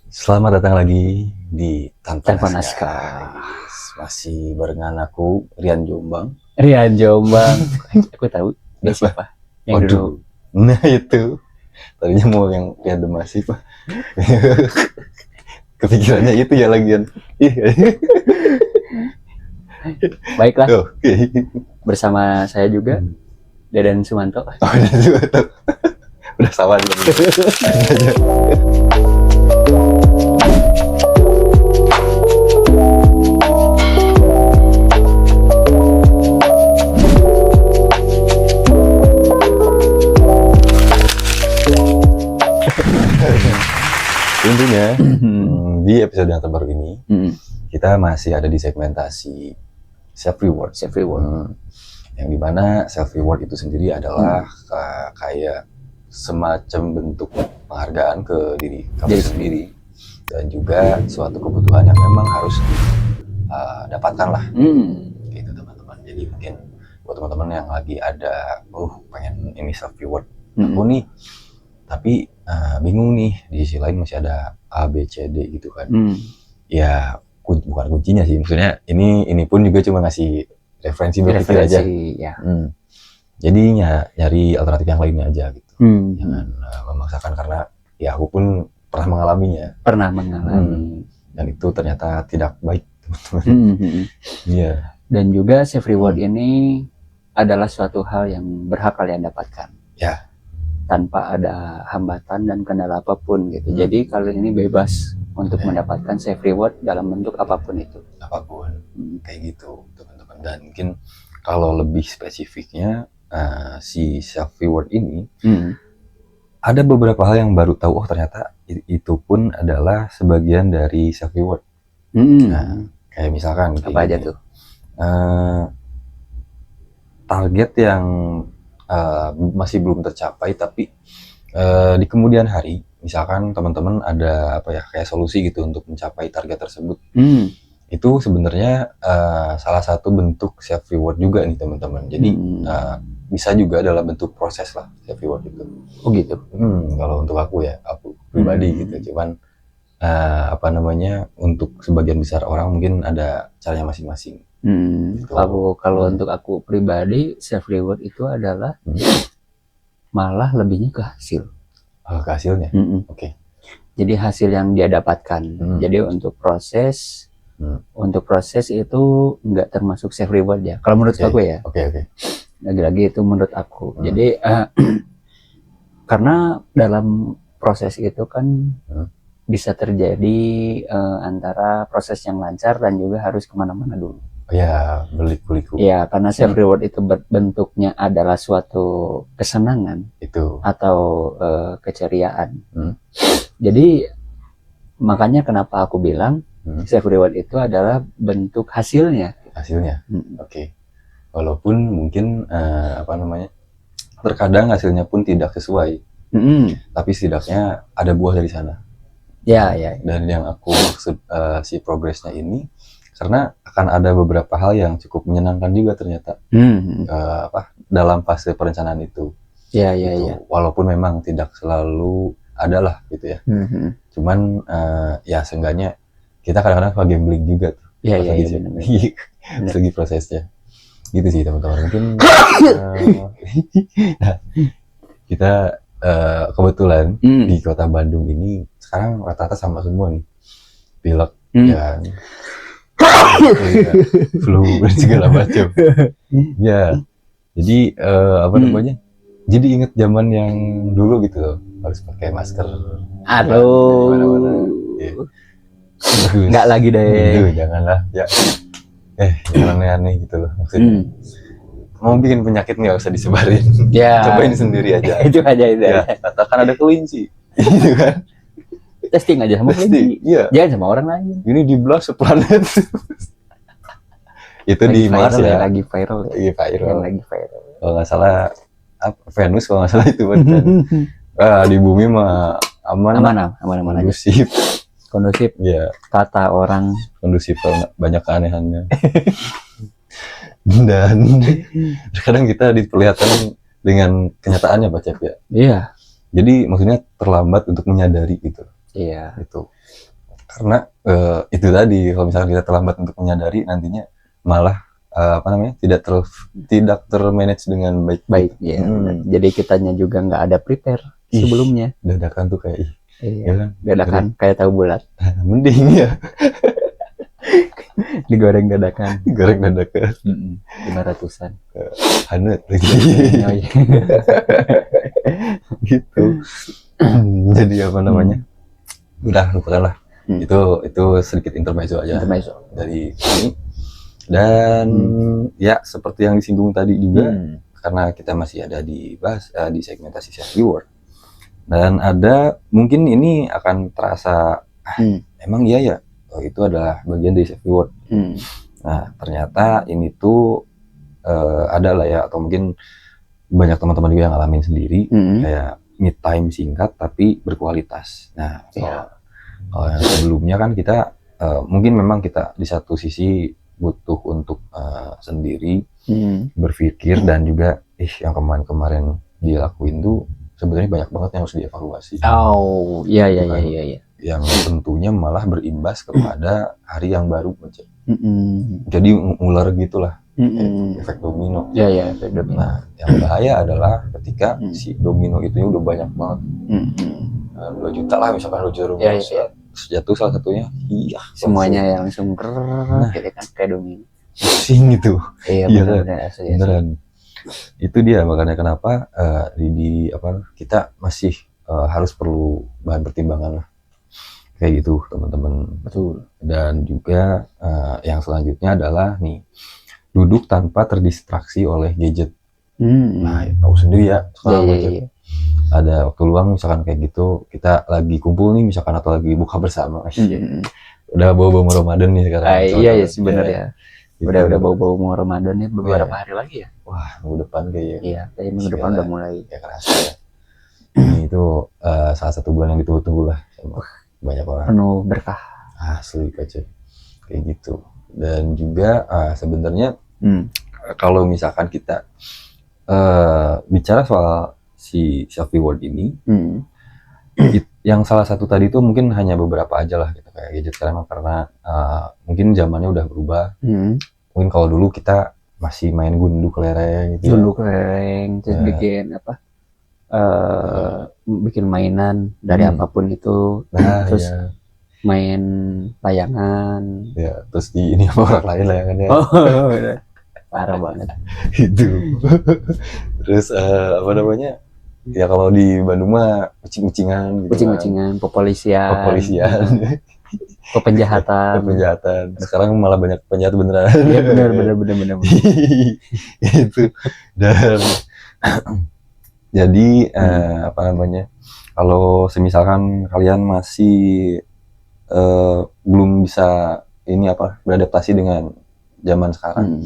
Selamat datang lagi di Tanpa Tanpa Naskah. Naskah. Masih barengan aku, Rian Jombang. Rian Jombang. Aku tahu dia siapa. Yang dulu. Waduh, nah itu. Tadinya mau yang Rian Demasi, Pak. Kepikirannya itu ya lagian. Baiklah, Oke. bersama saya juga Deden Sumanto. Oh, udah sama juga. Intinya di episode yang terbaru ini kita masih ada di segmentasi self reward. Self reward. Yang dimana self reward itu sendiri adalah kayak semacam bentuk penghargaan ke diri kamu sendiri dan juga suatu kebutuhan yang memang harus dapatkan lah. Gitu teman-teman. Jadi mungkin buat teman-teman yang lagi ada pengen ini self reward aku nih, tapi bingung nih, di sisi lain masih ada A, B, C, D gitu kan. Ya bukan kuncinya sih, maksudnya ini pun juga cuma ngasih referensi berpikir aja. Ya. Jadi nyari alternatif yang lainnya aja gitu. Jangan memaksakan, karena ya aku pun pernah mengalaminya. Dan itu ternyata tidak baik, teman-teman. Iya. Dan juga self reward ini adalah suatu hal yang berhak kalian dapatkan. Ya. Tanpa ada hambatan dan kendala apapun gitu. Jadi kalian ini bebas untuk mendapatkan self reward dalam bentuk apapun itu. Apapun, kayak gitu teman-teman. Dan mungkin kalau lebih spesifiknya si self reward ini, ada beberapa hal yang baru tahu. Oh ternyata itu pun adalah sebagian dari self reward. Nah, kayak misalkan apa aja tuh? Target yang masih belum tercapai, tapi di kemudian hari, misalkan teman-teman ada kayak solusi gitu untuk mencapai target tersebut. Itu sebenarnya salah satu bentuk self reward juga nih teman-teman. Jadi bisa juga dalam bentuk proses lah self reward itu. Oh gitu. Kalau untuk aku pribadi gitu. Cuman untuk sebagian besar orang mungkin ada caranya masing-masing. Gitu. Kalau untuk aku pribadi, self reward itu adalah malah lebihnya ke hasil. Ke hasilnya. Oke. Jadi hasil yang dia dapatkan. Jadi untuk proses itu nggak termasuk self reward ya. Kalau menurut aku ya. Oke. Lagi-lagi itu menurut aku. Jadi karena dalam proses itu kan bisa terjadi antara proses yang lancar dan juga harus kemana-mana dulu. Ya, berliku-liku. Ya, karena self reward itu bentuknya adalah suatu kesenangan itu atau keceriaan. Jadi makanya kenapa aku bilang self reward itu adalah bentuk hasilnya. Oke. Walaupun mungkin terkadang hasilnya pun tidak sesuai, tapi setidaknya ada buah dari sana. Ya. Dan yang aku maksud si progresnya ini, karena akan ada beberapa hal yang cukup menyenangkan juga ternyata dalam fase perencanaan itu. Ya. Walaupun memang tidak selalu adalah gitu ya. Cuman ya seenggaknya kita kadang-kadang suka gambling juga tuh. Iya. Segi prosesnya. Gitu sih teman-teman. Mungkin kita kebetulan di kota Bandung ini sekarang rata-rata sama semua nih. Pilek dan flu dan segala macam. Ya. Jadi jadi inget zaman yang dulu gitu loh, harus pakai masker. Aduh. Enggak lagi deh. Janganlah. Ya. Jangan aneh-aneh gitu loh maksudnya. Mau bikin penyakit nggak usah disebarin. Ya. Cobain sendiri aja. Itu aja. Ya, katakan ada kelinci. Gitu kan. Testing aja sama kelinci. Iya. Jangan sama orang lain. Ini di belah seplanet. Itu lagi di Mars ya. Lagi viral. Kalau nggak salah Venus kalau nggak salah itu di bumi mah aman. Kondusif. Ya. Kata orang kondusif, banyak keanehannya. Dan terkadang kita diperlihatkan dengan kenyataannya Pak Cep ya. Iya. Jadi maksudnya terlambat untuk menyadari gitu. Iya. Gitu. Karena itu tadi, kalau misalkan kita terlambat untuk menyadari, nantinya malah tidak termanage dengan baik. Baik, ya. Jadi kitanya juga nggak ada prepare sebelumnya. Dadakan tuh kayak Iya. ya kan? Dadakan kayak tahu bulat. Mending ya Digoreng dadakan. goreng dadakan 500-an. hangat lagi. Oh, iya. Gitu. Jadi apa namanya? Udah lupakanlah. Itu sedikit intermezzo aja dari ini. Dan ya seperti yang disinggung tadi juga, karena kita masih ada di segmentasi self reward, dan ada mungkin ini akan terasa emang iya ya, itu adalah bagian dari self reward. Nah ternyata ini tuh ada lah ya, atau mungkin banyak teman-teman juga yang ngalamin sendiri, kayak me time singkat tapi berkualitas. Nah kalau yang sebelumnya kan kita mungkin memang kita di satu sisi butuh untuk sendiri berpikir, dan juga yang kemarin dilakuin tuh sebenarnya banyak banget yang harus dievaluasi. Oh, iya. Yang tentunya malah berimbas kepada hari yang baru aja. Jadi ngular gitulah, efek domino. Iya, efek domino. Nah, yang bahaya adalah ketika si domino itu udah banyak banget. 2 juta lah misalkan, 2 juta rupiah. Jatuh salah satunya, semuanya yang langsung gitu kan, kayak domino. Pusing gitu. Iya beneran. Itu dia makanya kenapa kita masih harus perlu bahan pertimbangan lah. Kayak gitu teman-teman. Betul. Dan juga yang selanjutnya adalah nih, duduk tanpa terdistraksi oleh gadget. Nah, tahu sendiri ya sekarang ada waktu luang misalkan kayak gitu, kita lagi kumpul nih misalkan, atau lagi buka bersama, udah bau-bau Ramadan nih sekarang. Iya sebenarnya gitu. Udah bau-bau mau Ramadan nih beberapa hari lagi ya. Wah, minggu depan kayaknya. Iya, kayaknya minggu depan udah mulai ya kerasa ya. Ini itu salah satu bulan yang ditunggu-tunggu lah sama banyak orang. Penuh berkah. Asli kaca kayak gitu. Dan juga sebenarnya kalau misalkan kita bicara soal si self reward ini, yang salah satu tadi itu mungkin hanya beberapa aja lah gitu, kayak gadget sekarang, karena mungkin zamannya udah berubah. Mungkin kalau dulu kita masih main gundu kelereng gitu. Gundu kelereng, terus bikin apa? Bikin mainan dari apapun itu, terus main layangan. Ya, terus di ini sama orang lain layangannya. Parah banget. Itu. Terus apa namanya? Ya kalau di Bandung mah kucing-kucingan gitu. Kucing-kucingan, kepolisian. Penjahatan. Sekarang malah banyak penjahat beneran. Iya benar. Itu. Dan jadi apa namanya? Kalau semisalkan kalian masih belum bisa beradaptasi dengan zaman sekarang,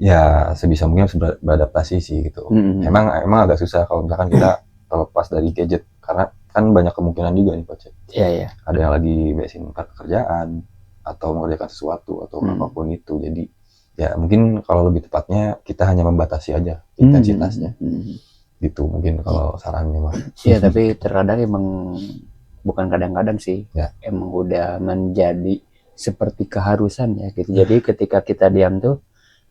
ya sebisa mungkin harus beradaptasi sih gitu. Emang agak susah kalau misalkan kita terlepas dari gadget, karena kan banyak kemungkinan juga nih Coach. Iya. Ada yang lagi beresin pekerjaan atau mengerjakan sesuatu atau apapun itu. Jadi ya mungkin kalau lebih tepatnya kita hanya membatasi aja intensitasnya. Gitu mungkin kalau sarannya mah. Iya, tapi terkadang emang bukan kadang-kadang sih. Ya. Emang udah menjadi seperti keharusan ya gitu. Jadi ketika kita diam tuh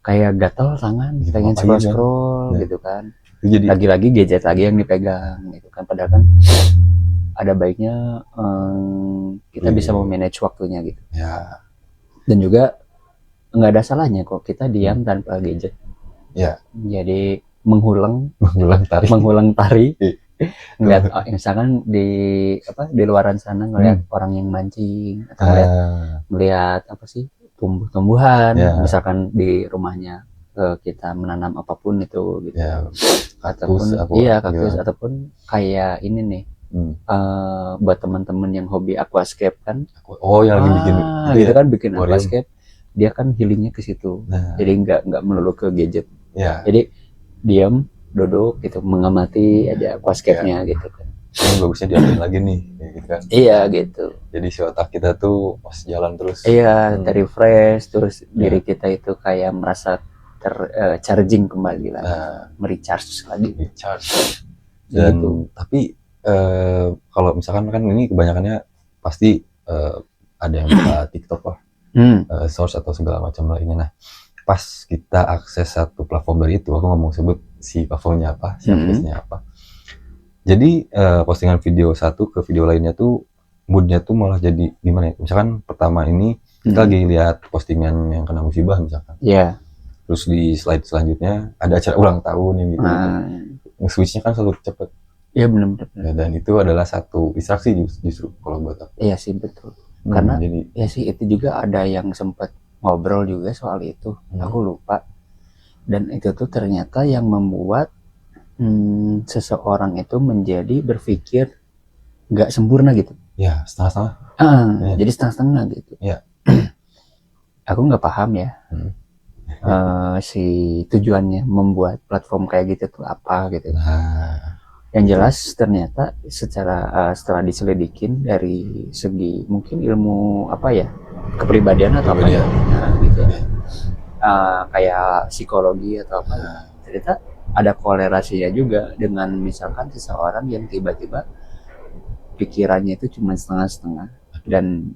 kayak gatel tangan, pengen scroll gitu kan. Jadi lagi-lagi gadget lagi yang dipegang gitu kan. Padahal kan ada baiknya kita bisa memanage waktunya gitu. Ya. Dan juga nggak ada salahnya kok kita diam tanpa gadget. Ya. Jadi menghulang tari. Ngeliat misalkan di luaran sana ngeliat orang yang mancing, atau ngeliat apa sih, tumbuh-tumbuhan, misalkan di rumahnya kita menanam apapun itu gitu. Kaktus ataupun kayak ini nih, buat teman-teman yang hobi aquascape kan. Yang lagi bikin gitu kan, bikin aquascape, dia kan healingnya ke situ. Jadi nggak melulu ke gadget. Jadi diam, duduk gitu, mengamati aja aquascape-nya gitu kan. Ini bagusnya diambil lagi nih gitu kan. Iya gitu. Jadi si otak kita tuh masih jalan terus. Iya, refresh, terus diri kita itu kayak merasa charging kembali lah, merecharge lagi. Dan gitu. Tapi kalau misalkan kan ini kebanyakannya pasti ada yang buka TikTok lah, source atau segala macam lainnya. Nah, pas kita akses satu platform dari itu, aku nggak mau sebut si platformnya apa, si aplikasinya apa. Jadi postingan video satu ke video lainnya tuh moodnya tuh malah jadi gimana ya? Misalkan pertama ini kita lagi lihat postingan yang kena musibah misalkan. Iya. Terus di slide selanjutnya ada acara ulang tahun yang gitu. Switch-nya kan selalu cepet. Iya benar-benar. Ya, dan itu adalah satu distraksi justru kalau buat aku. Iya sih betul. Karena ya sih itu juga ada yang sempat ngobrol juga soal itu. Aku lupa. Dan itu tuh ternyata yang membuat seseorang itu menjadi berpikir nggak sempurna gitu. Ya setengah-setengah. Jadi setengah-setengah gitu. Ya. Aku nggak paham ya. Si tujuannya membuat platform kayak gitu tuh apa gitu. Yang jelas ternyata setelah diselidikin dari segi mungkin ilmu apa ya, kepribadian atau apa ya, gitu ya. Kayak psikologi atau apa, ternyata ada kolerasinya juga dengan misalkan seseorang yang tiba-tiba pikirannya itu cuma setengah-setengah dan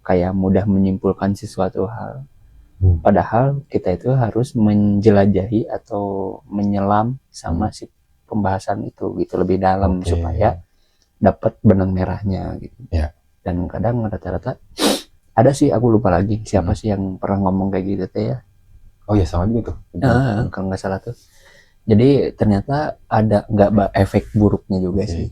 kayak mudah menyimpulkan sesuatu hal. Padahal kita itu harus menjelajahi atau menyelam sama si pembahasan itu gitu lebih dalam supaya dapat benang merahnya gitu. Dan kadang rata-rata ada sih, aku lupa lagi siapa sih yang pernah ngomong kayak gitu teh ya. Oh ya sama juga tuh. Kalau nggak salah tuh. Jadi ternyata ada nggak efek buruknya juga sih.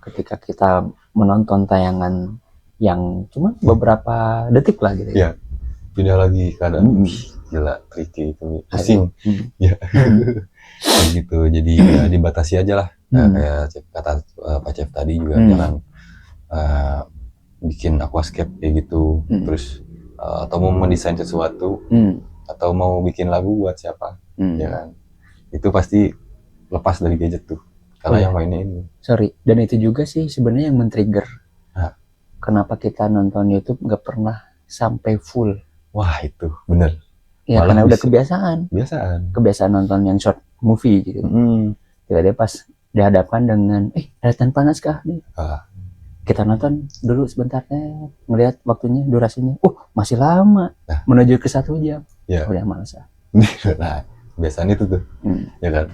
Ketika kita menonton tayangan yang cuma beberapa detik lah gitu ya. Pindah lagi keadaan gila tricky itu pusing. Ya. Gitu. Jadi ya dibatasi aja lah. Kayak kata Pak Chef tadi juga jangan bikin aquascape kayak gitu. Terus atau mau mendesain sesuatu atau mau bikin lagu buat siapa, ya kan? Itu pasti lepas dari gadget tuh. Karena yang mainnya ini. Sorry, dan itu juga sih sebenarnya yang men-trigger. Kenapa kita nonton YouTube nggak pernah sampai full? Wah itu bener. Ya karena udah kebiasaan nonton yang short movie gitu. Tiba-tiba pas dihadapkan dengan daratan panas kah nih? Kita nonton dulu sebentar ngelihat waktunya, durasinya. Masih lama. Menuju ke 1 jam. Udah malas. Nah, biasanya itu tuh. Ya kan?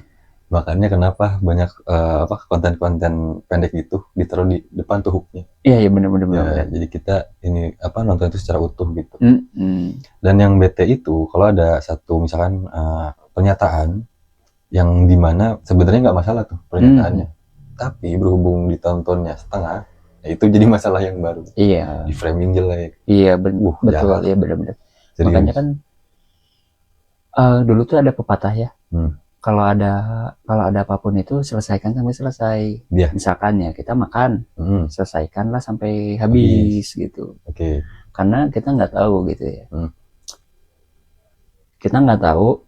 Makanya kenapa banyak konten-konten pendek itu ditaruh di depan tuh hooknya. Iya benar. Jadi kita ini nonton itu secara utuh gitu. Dan yang bete itu kalau ada satu misalkan pernyataan yang dimana sebenarnya nggak masalah tuh pernyataannya, tapi berhubung ditontonnya setengah, itu jadi masalah yang baru. Di framing jelek. Iya betul. Iya benar. Makanya kan dulu tuh ada pepatah ya. Kalau ada apapun itu selesaikan sampai selesai. Misalkan ya kita makan, selesaikanlah sampai habis gitu. Karena kita nggak tahu gitu ya. Kita nggak tahu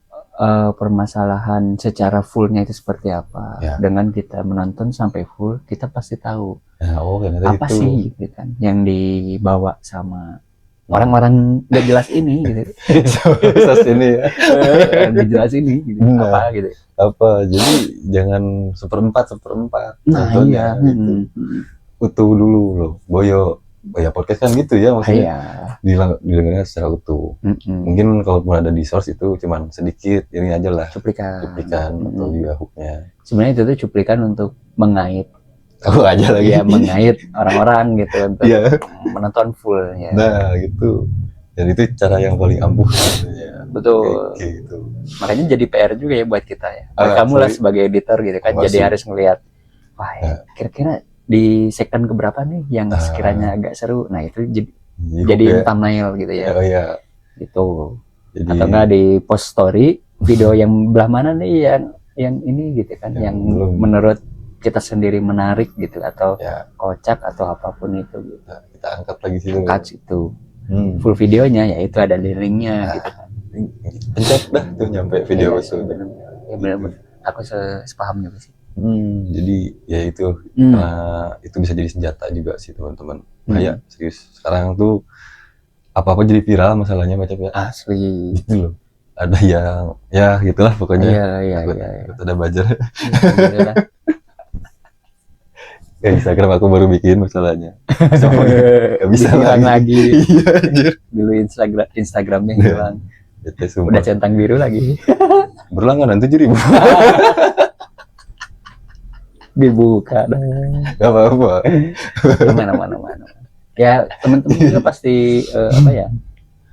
permasalahan secara fullnya itu seperti apa. Dengan kita menonton sampai full, kita pasti tahu apa itu sih gitu kan yang dibawa sama orang-orang gak jelas ini gitu. Ini ya. Jelas ini gitu. Apa gitu. Jadi jangan seperempat. Nah iya gitu. Utuh dulu loh. Boyo podcast kan gitu ya maksudnya. Didengarnya secara utuh. Mungkin kalaupun ada di source itu cuman sedikit ini aja lah. Cuplikan atau juga hooknya. Sebenarnya itu tuh cuplikan untuk mengait. Aku aja lagi. Ya mengait orang-orang gitu untuk menonton full ya. Nah gitu. Dan itu cara yang paling ampuh. Betul. Gitu. Makanya jadi PR juga ya buat kita ya. Kamu lah sebagai editor gitu kan. Jadi harus ngelihat. Wah kira-kira di segmen keberapa nih yang sekiranya agak seru. Nah itu jadi thumbnail gitu ya. Gitu. Atau enggak di post story video yang belah mana nih yang ini gitu kan. Yang menurut kita sendiri menarik gitu atau kocak atau apapun itu gitu. Kita angkat lagi situ. Full videonya ya itu ada di linknya gitu kan. Pencet dah tuh nyampe video itu. Ya benar. Aku sepaham juga sih. Jadi ya itu karena itu bisa jadi senjata juga sih teman-teman. Kayak serius sekarang tuh apa-apa jadi viral masalahnya macam ya. Asli. Gitu loh. Ada yang ya gitulah pokoknya. Iya. Ada buzzer. Ya, Instagram aku baru bikin masalahnya. Gak bisa hilang lagi. Iya anjir. Dulu Instagramnya hilang. Bete Udah sumpah. centang biru lagi. Berlangganan 7.000. Dibuka dah. Gak apa-apa. Mana. Ya teman-teman juga pasti apa ya?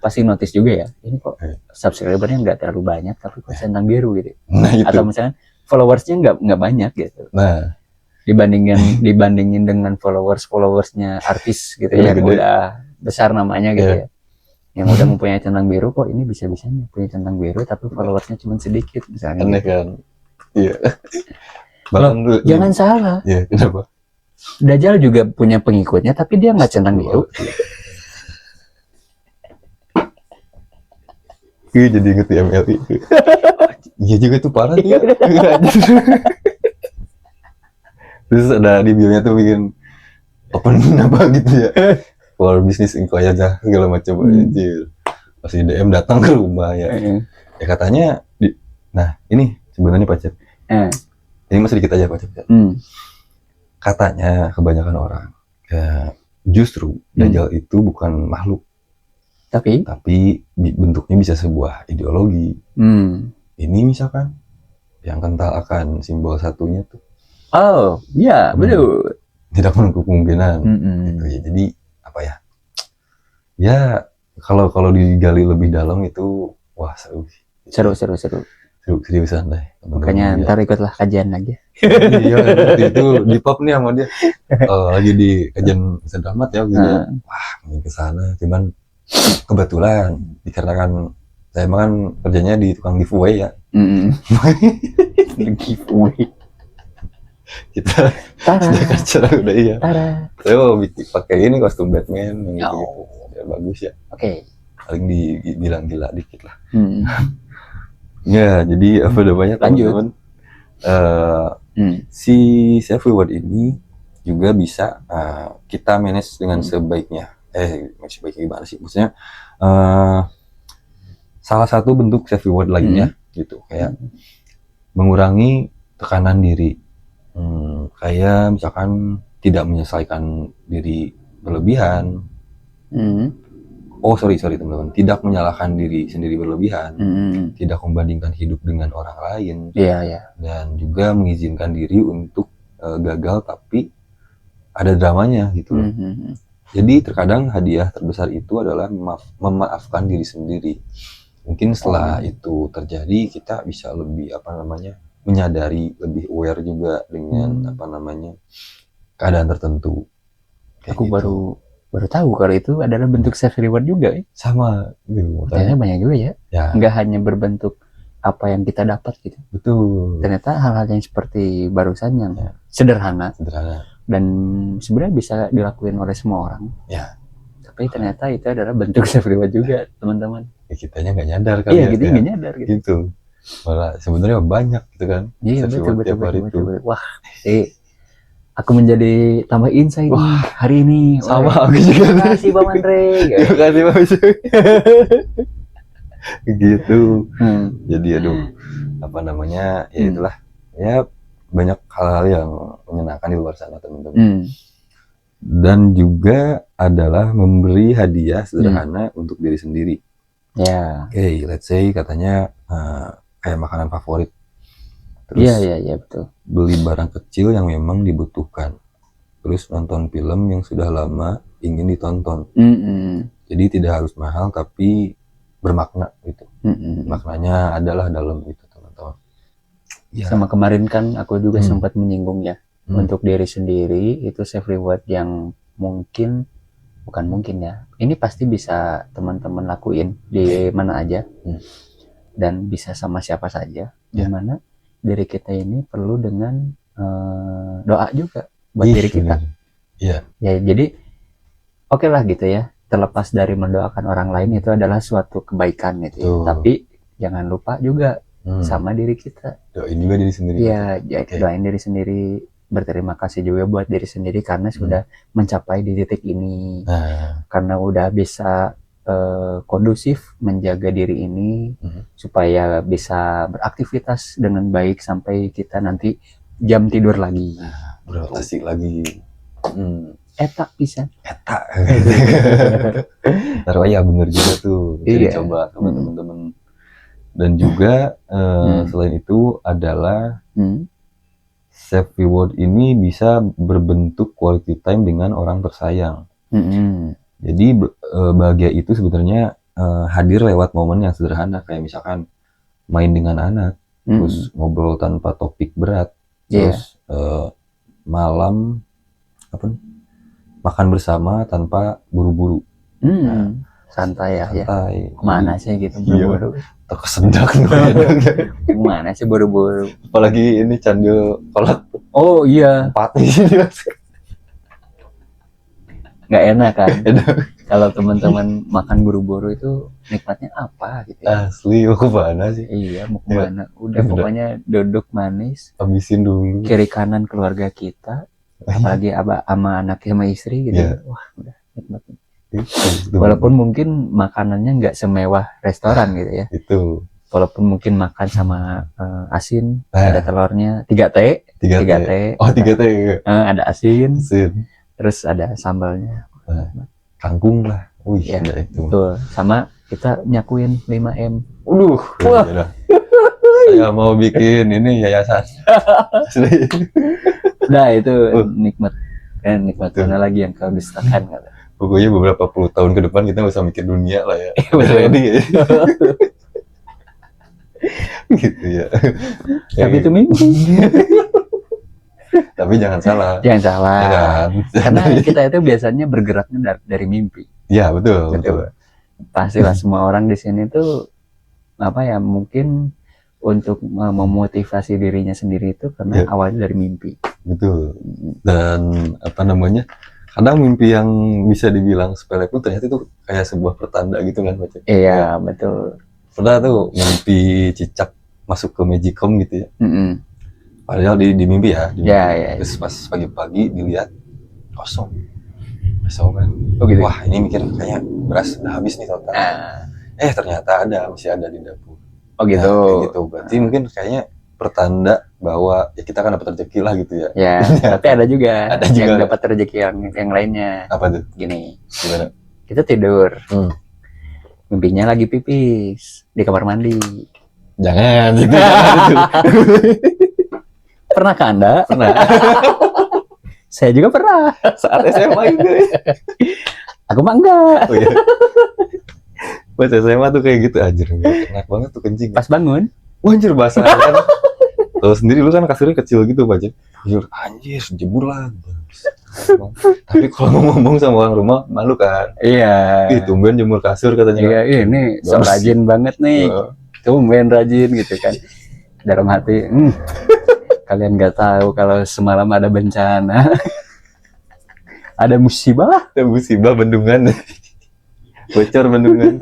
Pasti notice juga ya. Ini kok subscribernya nggak terlalu banyak, tapi kok centang biru gitu. Nah itu. Atau misalnya followersnya nggak banyak gitu. Nah Dibandingin dengan followersnya artis gitu ya, yang Gede. udah besar namanya gitu ya. Yang udah mempunyai centang biru, kok ini bisa-bisanya punya centang biru tapi followersnya cuma sedikit misalnya. aneh Gitu. kan. Iya. Bahkan Loh, jangan salah. Iya, kenapa? Dajjal juga punya pengikutnya tapi dia nggak centang biru. Jadi inget di MLI. Iya juga tuh parah tuh ya. Terus ada di bio-nya tuh bikin open apa gitu ya. For business inquiry aja segala macam anjir. Pas di DM datang ke rumah ya. Ya katanya nah, ini sebenarnya pacar. Ini masih dikit aja pacar. Katanya kebanyakan orang ya justru Dajjal itu bukan makhluk. Tapi bentuknya bisa sebuah ideologi. Ini misalkan yang kental akan simbol satunya tuh. Oh, iya, betul. Tidak menutup kemungkinan. Gitu ya. Jadi apa ya? Ya kalau digali lebih dalam itu wah seru. Seriusan deh. Makanya ntar ikutlah kajian lagi. Iya, itu di pop nih sama dia. Lagi di kajian sedramat ya gitu. Wah, ingin ke sana cuman kebetulan dikarenakan saya kan kerjanya di tukang giveaway ya. Giveaway. Kita sudah acara udah iya. Saya mau pakai ini kostum Batman yang gitu. Ya bagus ya. Oke. Paling dibilang gila dikit lah. Ya, jadi apa namanya teman-teman? Si self reward ini juga bisa kita manage dengan sebaiknya. Sebaiknya gimana sih? Maksudnya salah satu bentuk self reward lainnya gitu, kayak mengurangi tekanan diri. Kayak misalkan tidak menyelesaikan diri berlebihan. Sorry teman-teman, tidak menyalahkan diri sendiri berlebihan, tidak membandingkan hidup dengan orang lain, dan juga mengizinkan diri untuk gagal tapi ada dramanya gitu loh. Jadi terkadang hadiah terbesar itu adalah memaafkan diri sendiri. Mungkin setelah itu terjadi kita bisa lebih menyadari, lebih aware juga dengan keadaan tertentu. Aku gitu. baru tahu kalau itu adalah bentuk self reward juga ya. Sama gitu. Ternyata banyak juga ya. Nggak hanya berbentuk apa yang kita dapat gitu. Betul. Ternyata hal-hal yang seperti barusan yang sederhana dan sebenarnya bisa dilakuin oleh semua orang. Tapi ternyata itu adalah bentuk self reward juga, teman-teman. Kitanya nggak nyadar kali. Iya, kita nggak nyadar gitu. Malah sebenarnya banyak gitu kan. Iya, betul. Wah, aku menjadi tambah insight nih hari ini. Sama aku juga. Terima kasih Bang Andre. Terima kasih Bang gitu. Jadi ya itulah ya, banyak hal-hal yang menyenangkan di luar sana teman-teman. Dan juga adalah memberi hadiah sederhana untuk diri sendiri. Oke, let's say katanya kayak makanan favorit. Terus iya betul. Beli barang kecil yang memang dibutuhkan. Terus nonton film yang sudah lama ingin ditonton. Jadi tidak harus mahal tapi bermakna gitu. Maknanya adalah dalam itu teman-teman. Sama kemarin kan aku juga sempat menyinggung ya. Untuk diri sendiri itu self reward yang bukan mungkin ya. Ini pasti bisa teman-teman lakuin di mana aja. Dan bisa sama siapa saja. Dimana diri kita ini perlu dengan doa juga buat diri kita. Ya jadi oke lah gitu ya. Terlepas dari mendoakan orang lain itu adalah suatu kebaikan gitu ya. Tapi jangan lupa juga sama diri kita. Doain juga diri sendiri. Iya, doain diri sendiri. Berterima kasih juga buat diri sendiri karena sudah mencapai di titik ini. Karena udah bisa kondusif menjaga diri ini supaya bisa beraktivitas dengan baik sampai kita nanti jam tidur lagi. berotasi lagi. Etak bisa. Eta. Taruh ya bener juga tuh. Bisa Iya. dicoba sama teman-teman. Dan juga selain itu adalah self reward ini bisa berbentuk quality time dengan orang tersayang. Jadi bahagia itu sebenarnya hadir lewat momen yang sederhana, kayak misalkan main dengan anak, terus ngobrol tanpa topik berat, terus malam makan bersama tanpa buru-buru. Santai ya. Santai. Kemana sih gitu buru-buru? Atau kesendak. Kemana sih buru-buru? Apalagi ini candil kolak. Oh iya. 4 di sini. Nggak enak kan? Kalau teman-teman makan buru-buru itu nikmatnya apa gitu ya? Asli, mau kemana sih? Iya, mau kemana? Udah pokoknya duduk manis, habisin dulu. kiri kanan keluarga kita, apalagi sama anaknya sama istri gitu. Wah, udah nikmatnya. Walaupun mungkin makanannya nggak semewah restoran gitu ya. Itu. Walaupun mungkin makan sama asin, ada telurnya, 3T. Oh, 3T. Ada asin. Terus ada sambalnya. Kangkung lah. Wih, ya, itu. Betul. Sama kita nyakuin 5M. Wah. Saya mau bikin ini yayasan. Nah, itu nikmat. Kan nikmat mana lagi yang kau dustakan kata. Pokoknya beberapa puluh tahun ke depan kita bisa mikir dunia lah ya. Betul. Gitu ya. Tapi itu mimpi. Tapi jangan salah. Jangan salah. Ya kan? Karena kita itu biasanya bergeraknya dari mimpi. Ya, betul. Pastilah semua orang di sini tuh mungkin untuk memotivasi dirinya sendiri itu karena awalnya dari mimpi. Betul. Dan kadang mimpi yang bisa dibilang sepele pun ternyata itu kayak sebuah pertanda gitu kan, Pak. Iya, betul. Pernah tuh mimpi cicak masuk ke Magicom gitu ya. Padahal di mimpi ya. Iya. Terus pas pagi-pagi dilihat kosong kan. Oh gitu. Wah, ini mikir kayaknya beras udah habis nih total. Ternyata masih ada di dapur. Oh gitu. Ya, kayak gitu. Berarti mungkin kayaknya pertanda bahwa ya kita akan dapat rezeki lah gitu ya. Ya, tapi ada juga yang dapat rezeki yang lainnya. Apa tuh? Gini. Gimana? Kita tidur. Mimpinya lagi pipis di kamar mandi. Jangan gitu. Pernah kan Anda? Pernah. Saya juga pernah. Saat SMA itu. Aku mah enggak. Oh iya. Pas SMA tuh kayak gitu, anjir, enak banget tuh kencing. Pas bangun, anjir basah kan. Tahu sendiri lu kan kasurnya kecil gitu, Pak. Anjir, jemur lah. Tapi kalau ngomong sama orang rumah malu kan. Iya. Tumben jemur kasur katanya. Iya, ini so rajin banget nih. Tumben rajin gitu kan. Dalam hati, kalian nggak tahu kalau semalam ada bencana. Ada musibah. Ada musibah bendungan. Bocor bendungan.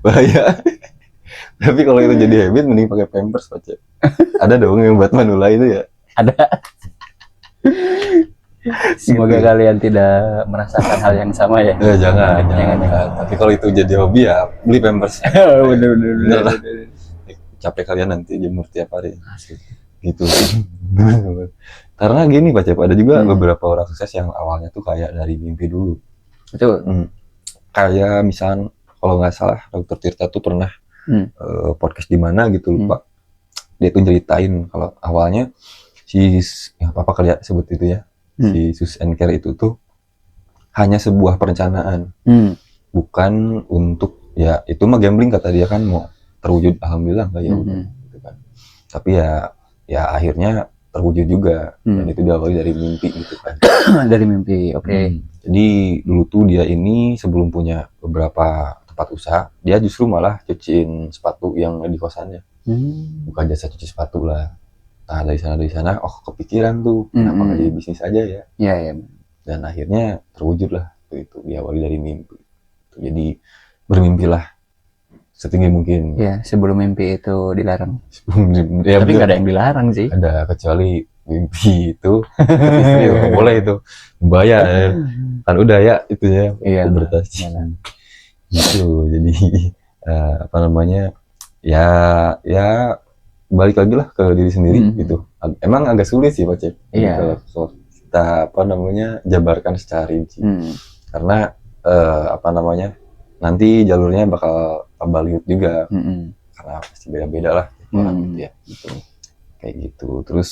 Bahaya. Tapi kalau itu jadi habit mending pakai Pampers, Pak. Ada dong yang buat manula itu ya? Ada. Semoga kalian tidak merasakan hal yang sama ya. Jangan. Tapi kalau itu jadi hobi ya beli Pampers. Bener lah. Capek kalian nanti jemur tiap hari. Gitu. Karena gini, Pak Cep, ada juga beberapa orang sukses yang awalnya tuh kayak dari mimpi dulu. Betul. Kayak misal kalau nggak salah Dr. Tirta tuh pernah podcast di mana gitu lupa. Dia tuh ceritain kalau awalnya apa kali ya sebut itu ya, si Sus and Care itu tuh hanya sebuah perencanaan, bukan untuk ya itu mah gambling kata dia kan, mau terwujud alhamdulillah nggak ya gitu kan. Tapi ya akhirnya terwujud juga, dan itu diawali dari mimpi gitu kan. Dari mimpi, oke. Jadi dulu tuh dia ini sebelum punya beberapa tempat usaha, dia justru malah cuciin sepatu yang di kosannya. Bukan jasa cuci sepatu lah. Nah dari sana, kepikiran tuh, kenapa nggak jadi bisnis aja ya? Iya. Dan akhirnya terwujud lah, itu diawali dari mimpi. Jadi bermimpilah setinggi mungkin. Ya, sebelum mimpi itu dilarang. Ya, tapi nggak ada yang dilarang sih. Ada, kecuali mimpi itu boleh itu bayar kan udah ya itu ya. Iya, pubertas gitu. Jadi ya balik lagi lah ke diri sendiri gitu. Emang agak sulit sih Pak Cep. Iya. kita jabarkan secara rinci. Karena nanti jalurnya bakal baliut juga. Karena pasti beda-beda lah orang gitu ya. Kayak gitu. Terus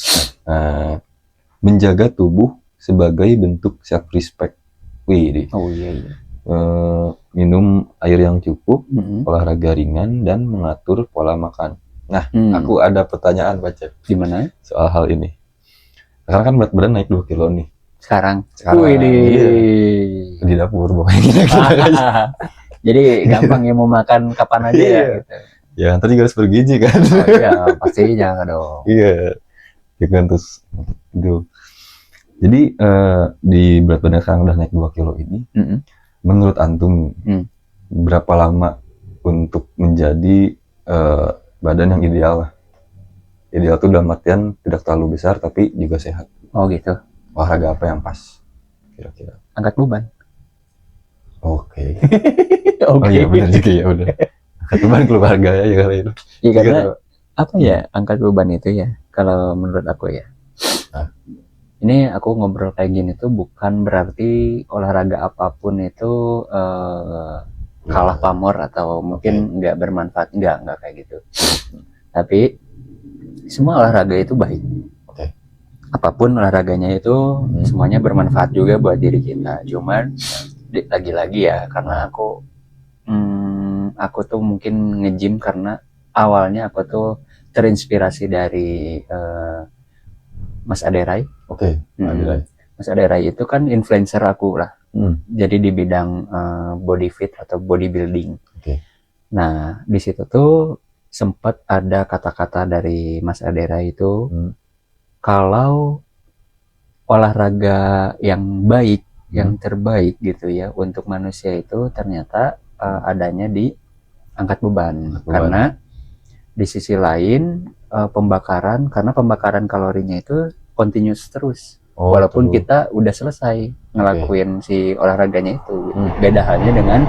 menjaga tubuh sebagai bentuk self respect. Wih, minum air yang cukup, olahraga ringan dan mengatur pola makan. Nah, aku ada pertanyaan Baca. Gimana? Soal hal ini. Sekarang kan berat badan naik 2 kilo nih. Sekarang. Iya. Di dapur pokoknya. Jadi gampang ya mau makan kapan aja ya gitu. Ya, nanti juga harus bergizi kan. Oh iya, pastinya dong. Iya. Ya kan, terus gitu. Jadi di berat badan sekarang udah naik 2 kilo ini. Menurut antum berapa lama untuk menjadi badan yang ideal lah? Ideal tuh dalam artian tidak terlalu besar tapi juga sehat. Oh gitu. Olahraga apa yang pas kira-kira? Angkat beban. Oke. Oh iya benar juga ya, udah. Angkat beban keluarga ya kali itu. Iya karena apa ya, angkat beban itu ya kalau menurut aku ya. Ini aku ngobrol kayak gini tuh bukan berarti olahraga apapun itu kalah pamor atau mungkin nggak bermanfaat, nggak kayak gitu. Tapi semua olahraga itu baik. Apapun olahraganya itu semuanya bermanfaat juga buat diri kita. Cuman lagi-lagi ya karena aku tuh mungkin nge-gym karena awalnya aku tuh terinspirasi dari Mas Aderai. Mas Aderai itu kan influencer aku lah. Jadi di bidang body fit atau bodybuilding. Nah, di situ tuh sempat ada kata-kata dari Mas Aderai itu kalau olahraga yang baik, yang terbaik gitu ya untuk manusia itu ternyata adanya di angkat beban. Karena di sisi lain karena pembakaran kalorinya itu continuous terus. Walaupun kita udah selesai ngelakuin si olahraganya itu. Beda halnya dengan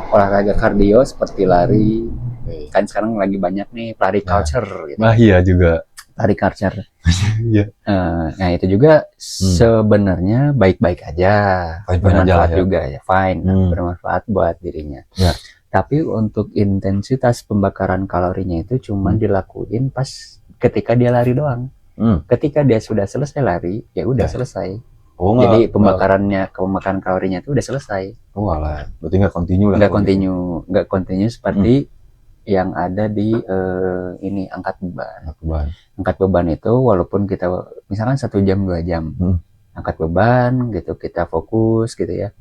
olahraga kardio seperti lari. Kan sekarang lagi banyak nih lari culture gitu. Nah iya juga. Lari culture. Nah itu juga sebenarnya baik-baik aja. Bermanfaat juga ya. Fine. Bermanfaat buat dirinya. Tapi untuk intensitas pembakaran kalorinya itu cuma dilakuin pas ketika dia lari doang. Ketika dia sudah selesai lari, ya udah selesai. Jadi pembakaran kalorinya itu udah selesai. Oh alah, berarti nggak continue lah. Nggak continue seperti yang ada di ini angkat beban. Angkat beban itu walaupun kita misalkan 1 jam 2 jam angkat beban gitu, kita fokus gitu ya.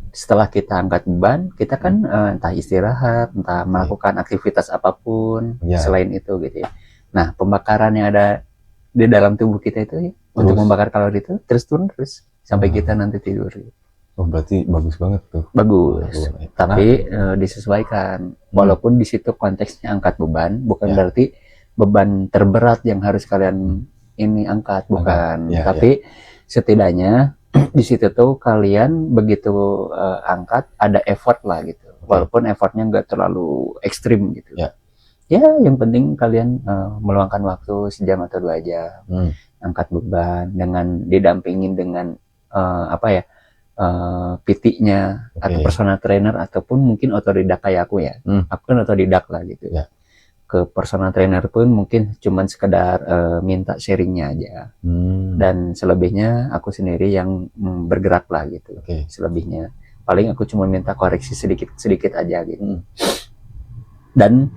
Setelah kita angkat beban, kita kan entah istirahat, entah melakukan aktivitas apapun selain itu gitu ya. Nah, pembakaran yang ada di dalam tubuh kita itu ya, untuk membakar kalori itu terus turun terus sampai kita nanti tidur. Oh, berarti bagus banget tuh. Bagus. Tapi disesuaikan. Walaupun di situ konteksnya angkat beban, bukan berarti beban terberat yang harus kalian ini angkat, bukan. Tapi setidaknya di situ tuh kalian begitu angkat ada effort lah gitu. Walaupun effortnya nggak terlalu ekstrim gitu. Ya yang penting kalian meluangkan waktu 1 jam atau 2 jam angkat beban dengan didampingin dengan PT-nya atau personal trainer ataupun mungkin otodidak kayak aku ya. Aku kan otodidak lah gitu. Ke personal trainer pun mungkin cuman sekedar minta sharingnya aja. Dan selebihnya aku sendiri yang bergerak lah gitu. Selebihnya paling aku cuma minta koreksi sedikit aja gitu. Dan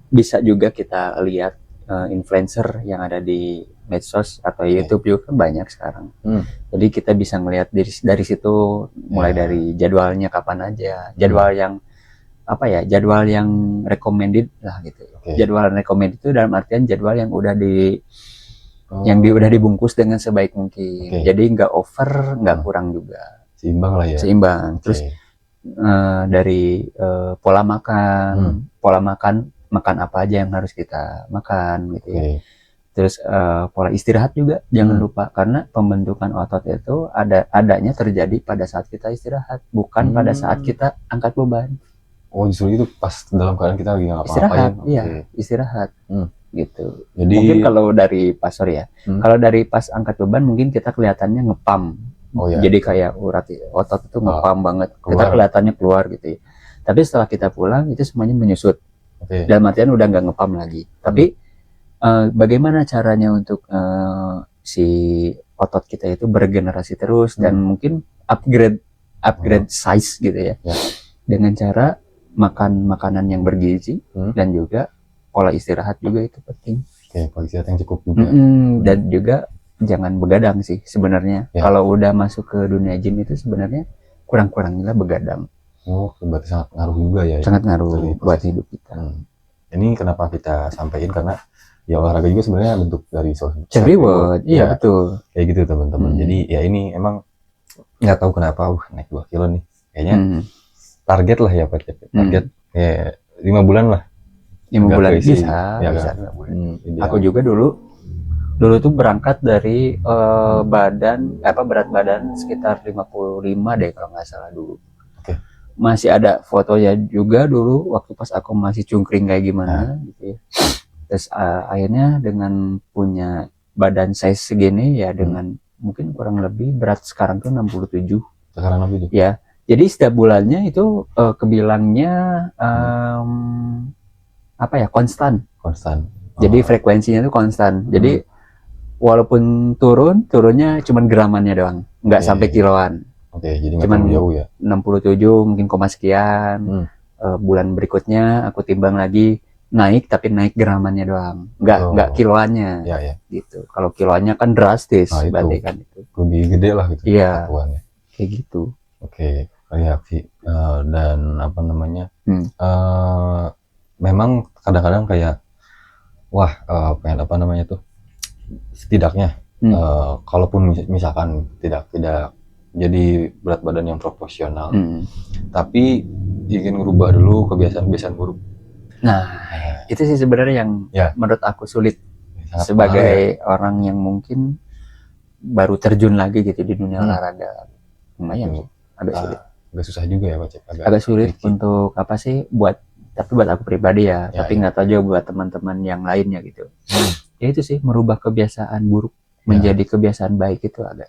bisa juga kita lihat influencer yang ada di medsos atau YouTube juga kan banyak sekarang. Jadi kita bisa ngelihat dari situ mulai dari jadwalnya kapan aja, jadwal yang recommended lah gitu. Jadwal recommended itu dalam artian jadwal yang udah udah dibungkus dengan sebaik mungkin. Jadi nggak over, nggak kurang juga. Seimbang lah ya. Seimbang. Terus dari pola makan apa aja yang harus kita makan gitu ya. Terus pola istirahat juga jangan lupa, karena pembentukan otot itu adanya terjadi pada saat kita istirahat, bukan pada saat kita angkat beban. Oh justru itu pas dalam keadaan kita lagi ngapa-ngapain. Istirahat, iya istirahat. gitu. Jadi Mungkin kalau dari pas kalau dari pas angkat beban mungkin kita kelihatannya ngepam. Oh ya. Jadi kayak urat otot itu ngepam banget. Kita keluar. kelihatannya keluar gitu ya. Tapi setelah kita pulang itu semuanya menyusut. Oke. Dalam artian udah nggak ngepam lagi. Tapi bagaimana caranya untuk si otot kita itu beregenerasi terus dan mungkin upgrade size gitu ya. Dengan cara makan makanan yang bergizi dan juga pola istirahat juga itu penting. Oke, pola istirahat yang cukup juga. Dan juga jangan begadang sih sebenarnya. Kalau udah masuk ke dunia gym itu sebenarnya kurang-kurangilah begadang. Oh, berarti sangat ngaruh juga ya. Sangat ngaruh buat hidup kita. Ini kenapa kita sampaikan karena ya olahraga juga sebenarnya bentuk dari self reward. Iya, betul. Kayak gitu teman-teman. Jadi ya ini emang nggak tahu kenapa naik 2 kilo nih. Kayaknya target lah ya Pak. Target ya 5 bulan lah. 5 bulan bisa. Bisa 5 bulan. Aku juga dulu tuh berangkat dari berat badan sekitar 55 deh kalau nggak salah dulu. Masih ada fotonya juga dulu waktu pas aku masih cungkring kayak gimana gitu ya. Terus akhirnya dengan punya badan size segini ya dengan mungkin kurang lebih berat sekarang tuh 67. Sekarang 67. Ya. Jadi setiap bulannya itu kebilangnya konstan. Jadi frekuensinya itu konstan. Jadi walaupun turunnya cuman gramannya doang, nggak sampai kiloan. Jadi cuman jauh ya. 67 mungkin koma sekian. Bulan berikutnya aku timbang lagi naik tapi naik gramannya doang, nggak kiloannya. Gitu. Kalau kiloannya kan drastis, berarti kan itu. Lebih gede lah gitu. Iya. Kayak gitu. Reaksi dan apa namanya? Memang kadang-kadang kayak pengen apa namanya tuh? Setidaknya kalaupun misalkan tidak jadi berat badan yang proporsional, tapi ingin ngerubah dulu kebiasaan buruk. Nah, itu sih sebenarnya yang menurut aku sulit sebagai orang yang mungkin baru terjun lagi gitu di dunia olahraga. Lumayan sih, agak sulit. Agak susah juga ya Pak Cep. Agak sulit untuk apa sih buat aku pribadi ya, tapi nggak tahu juga buat teman-teman yang lainnya gitu. Ya itu sih merubah kebiasaan buruk menjadi kebiasaan baik itu agak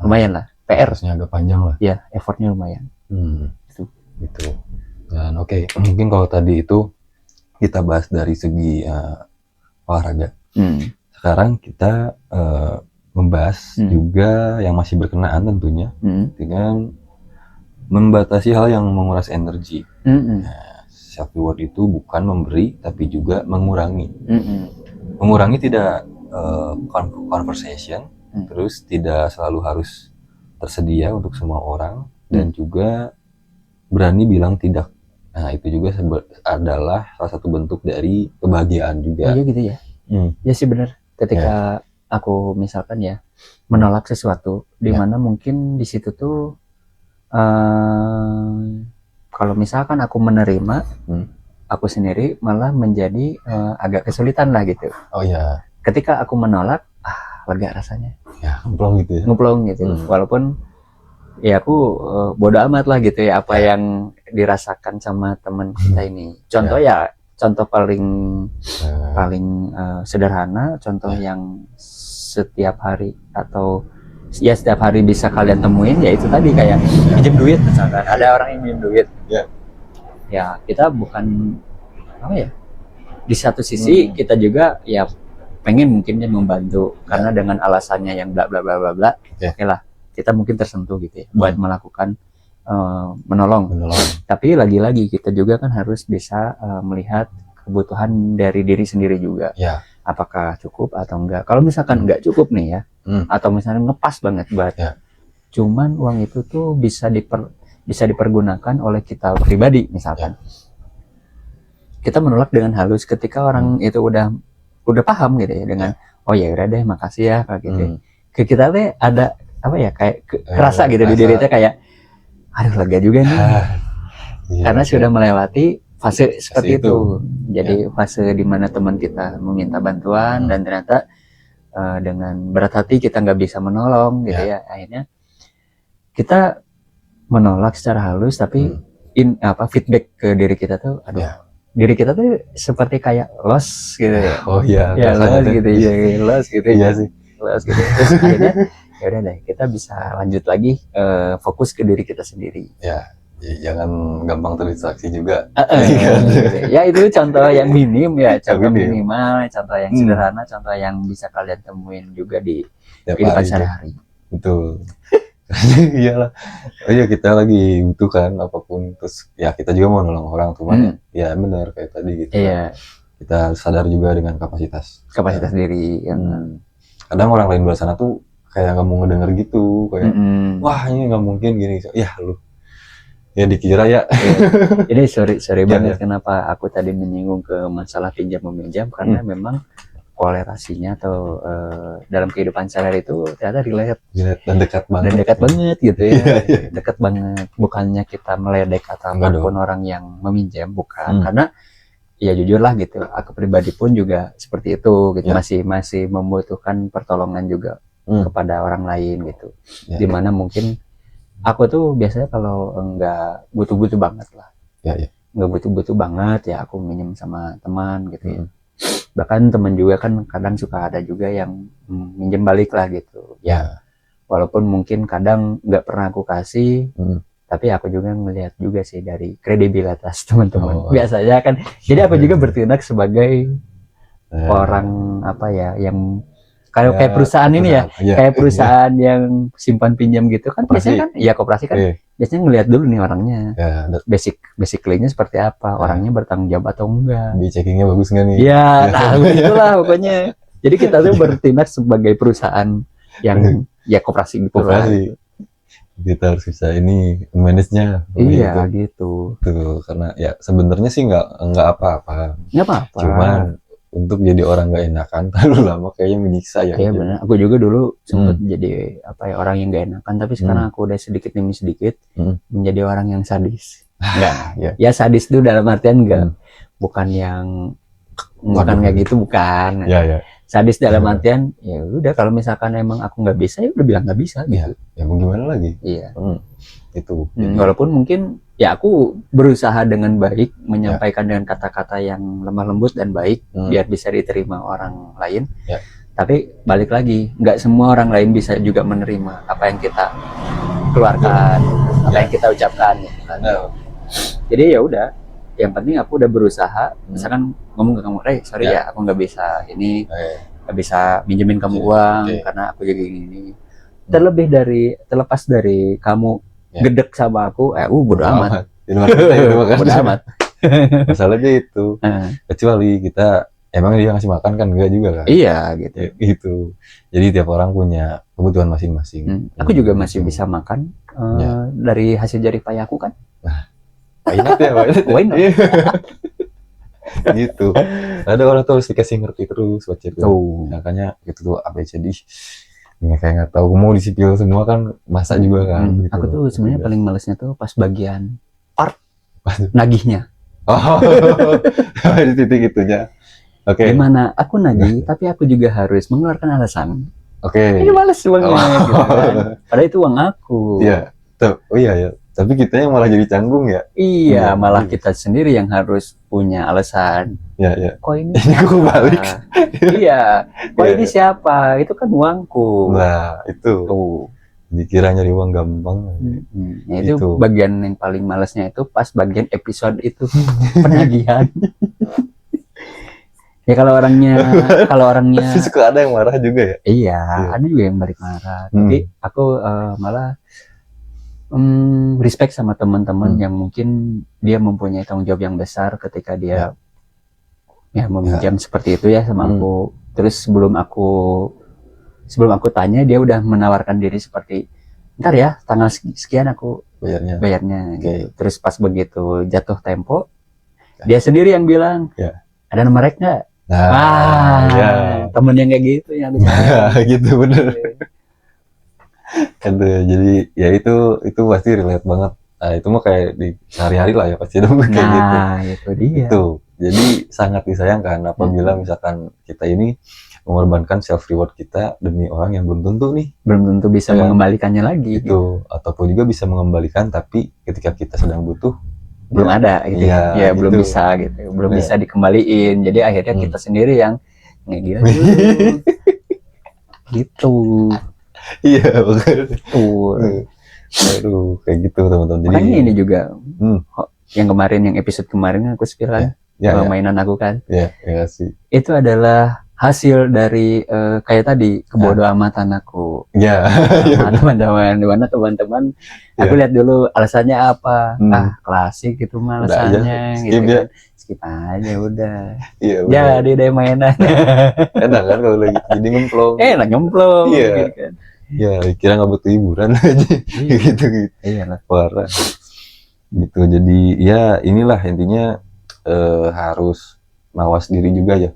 lumayan lah. PR-nya agak panjang lah. Ya, effortnya lumayan. Gitu. Dan mungkin kalau tadi itu kita bahas dari segi olahraga. Sekarang kita membahas juga yang masih berkenaan tentunya dengan membatasi hal yang menguras energi. Self reward itu bukan memberi tapi juga mengurangi. Mengurangi tidak conversation, terus tidak selalu harus tersedia untuk semua orang dan juga berani bilang tidak. Nah, itu juga adalah salah satu bentuk dari kebahagiaan juga. Iya gitu ya. Ya sih benar. Ketika aku misalkan ya menolak sesuatu di mana mungkin di situ tuh kalau misalkan aku menerima aku sendiri malah menjadi agak kesulitan lah gitu. Ketika aku menolak lega rasanya. Ngeplong gitu ya. Ngeplong gitu. Walaupun ya aku bodo amat lah gitu ya apa yang dirasakan sama teman kita ini. Contoh contoh paling sederhana, contoh yang setiap hari atau setiap hari bisa kalian temuin ya itu tadi kayak pinjam duit misalkan. Ada orang yang pinjam duit. Ya kita bukan di satu sisi kita juga ya pengen mungkin membantu karena dengan alasannya yang bla bla bla bla bla. Oke lah, kita mungkin tersentuh gitu ya buat melakukan menolong. Tapi lagi-lagi kita juga kan harus bisa melihat kebutuhan dari diri sendiri juga. Apakah cukup atau enggak? Kalau misalkan enggak cukup nih ya, atau misalnya ngepas banget buat, cuman uang itu tuh bisa dipergunakan oleh kita pribadi misalkan. Kita menolak dengan halus ketika orang itu udah paham gitu ya dengan oh ya udah deh makasih ya kayak gitu. Ke kita tuh ada kayak kerasa gitu di diri kita kayak aduh lega juga nih. Karena sudah melewati fase seperti itu. Jadi fase di mana teman kita meminta bantuan dan ternyata dengan berat hati kita nggak bisa menolong gitu ya. Akhirnya kita menolak secara halus tapi feedback ke diri kita tuh aduh diri kita tuh seperti kayak lost gitu ya. Oh iya, Ya rasanya lost tuh. gitu ya, lost gitu. Iya sih. Lost gitu. Terus akhirnya ya udah deh, kita bisa lanjut lagi fokus ke diri kita sendiri. Ya, jangan gampang terdistraksi juga. Gitu. Ya itu contoh yang minim ya, contoh minim. minimal, contoh yang sederhana, contoh yang bisa kalian temuin juga di Tiap kehidupan hari. sehari-hari. Betul. Iyalah. Oh iya, kita lagi butuh kan apapun, terus ya kita juga mau nolong orang, cuman ya benar kayak tadi gitu. Iya. Kita sadar juga dengan kapasitas diri. Kadang orang lain di luar sana tuh kayak nggak mau ngedenger gitu, kayak wah ini nggak mungkin gini. Ya lu ya dikira ya. Jadi sorry banget kenapa aku tadi menyinggung ke masalah pinjam meminjam, karena memang kolerasinya atau dalam kehidupan sehari itu ternyata relate dan dekat banget gitu ya. Dekat banget, bukannya kita meledek atau apapun orang yang meminjam, bukan. Karena ya jujur lah gitu, aku pribadi pun juga seperti itu gitu, masih membutuhkan pertolongan juga kepada orang lain gitu. Dimana mungkin aku tuh biasanya kalau enggak butuh-butuh banget lah, nggak butuh-butuh banget ya aku minjem sama teman gitu ya. Bahkan teman juga kan kadang suka ada juga yang minjem balik lah gitu ya. Walaupun mungkin kadang nggak pernah aku kasih, tapi aku juga ngelihat juga sih dari kredibilitas teman-teman. Biasanya kan, jadi aku juga bertindak sebagai orang apa ya, yang kayak perusahaan ini ya, kayak perusahaan yang simpan pinjam gitu kan. Biasanya kan ya koperasi kan biasanya ngelihat dulu nih orangnya, basically-nya seperti apa, orangnya bertanggung jawab atau enggak, checkingnya bagus nggak nih ya. Nah begitulah pokoknya. Jadi kita tuh bertindak sebagai perusahaan yang ya koperasi gitu lah. Kita harus bisa ini manage-nya. Iya gitu. Tuh, karena ya sebenarnya sih nggak apa-apa. Nggak apa-apa. Cuman untuk jadi orang nggak enakan terlalu lama kayaknya menyiksa ya. Iya benar. Aku juga dulu sempat jadi apa ya, orang yang nggak enakan, tapi sekarang aku udah sedikit demi sedikit menjadi orang yang sadis. Enggak. Ya sadis itu dalam artian enggak, bukan yang bukan kayak gitu, bukan. Ya. Sadis dalam artian ya udah, kalau misalkan emang aku nggak bisa ya udah bilang nggak bisa gitu. Ya mau gimana lagi. Iya. Itu. Walaupun mungkin ya aku berusaha dengan baik menyampaikan dengan kata-kata yang lemah lembut dan baik biar bisa diterima orang lain. Tapi balik lagi, nggak semua orang lain bisa juga menerima apa yang kita keluarkan, apa yang kita ucapkan. Jadi ya udah, yang penting aku udah berusaha. Misalkan ngomong ke kamu, sorry ya aku nggak bisa ini, nggak bisa minjemin kamu uang karena aku jadi gini. Terlepas dari kamu gedek sama aku, bodo amat. Bodo amat. Masalahnya itu, kecuali kita emang dia ngasih makan kan enggak juga kan? Iya gitu. Gitu. Jadi tiap orang punya kebutuhan masing-masing. Aku juga masih bisa makan dari hasil jerih payah aku kan. Why not ya? Why not? Gitu. Ada orang tuh harus dikasih ngerti terus baca itu. Makanya gitu tuh ABCD. Kayak nggak tahu, mau disipil semua kan masa juga kan. Gitu. Aku tuh sebenarnya paling malesnya tuh pas bagian part nagihnya. Di titik itunya. Oke. Gimana aku nagih tapi aku juga harus mengeluarkan alasan. Ini males banget gitu kan. Padahal itu uang aku. Iya. Tuh, ya. Tapi kita yang malah jadi canggung ya. Iya, malah kita sendiri yang harus punya alasan. Iya. Kok ini aku balik. Iya. Kok ini siapa? Itu kan uangku. Nah, itu. Dikira nyari uang gampang. Nah, itu bagian yang paling malesnya itu pas bagian episode itu penagihan. Ya kalau orangnya suka ada yang marah juga ya. Iya, ada juga yang balik marah. Tapi aku malah respect sama teman-teman yang mungkin dia mempunyai tanggung jawab yang besar ketika dia meminjam seperti itu ya sama aku. Terus sebelum aku tanya, dia udah menawarkan diri seperti, ntar ya tanggal sekian aku bayarnya gitu. Terus pas begitu jatuh tempo, dia sendiri yang bilang, ada nomor rek nggak? Temen yang kayak gitu yang gitu bener. Jadi ya itu pasti relate banget. Nah, itu mah kayak di sehari-hari lah ya pasti dong kayak gitu. Itu dia. Jadi sangat disayangkan apabila misalkan kita ini mengorbankan self reward kita demi orang yang belum tentu bisa mengembalikannya lagi. Ataupun juga bisa mengembalikan, tapi ketika kita sedang butuh belum ada gitu ya, gitu. belum bisa gitu, belum bisa dikembaliin, jadi akhirnya kita sendiri yang ngegil gitu. Iya, betul. Tuh. Aduh, kayak gitu teman-teman. Jadi Makanya ini juga yang kemarin, yang episode kemarin aku spill kan, mainan aku kan, ya sih. Itu adalah hasil dari kayak tadi kebodoh amatan aku. Teman-teman, dimana teman-teman, aku lihat dulu alasannya apa. Klasik gitu mah alasannya, gitu kan. Skip aja udah. Jadi deh mainan. Enak kan kalau lagi jadi ngemplong. Enak ngemplong. Iya. Gitu kan. Ya kira nggak butuh hiburan aja. gitu. Iya lah. Parah. Gitu. Jadi ya inilah intinya harus mawas diri juga ya.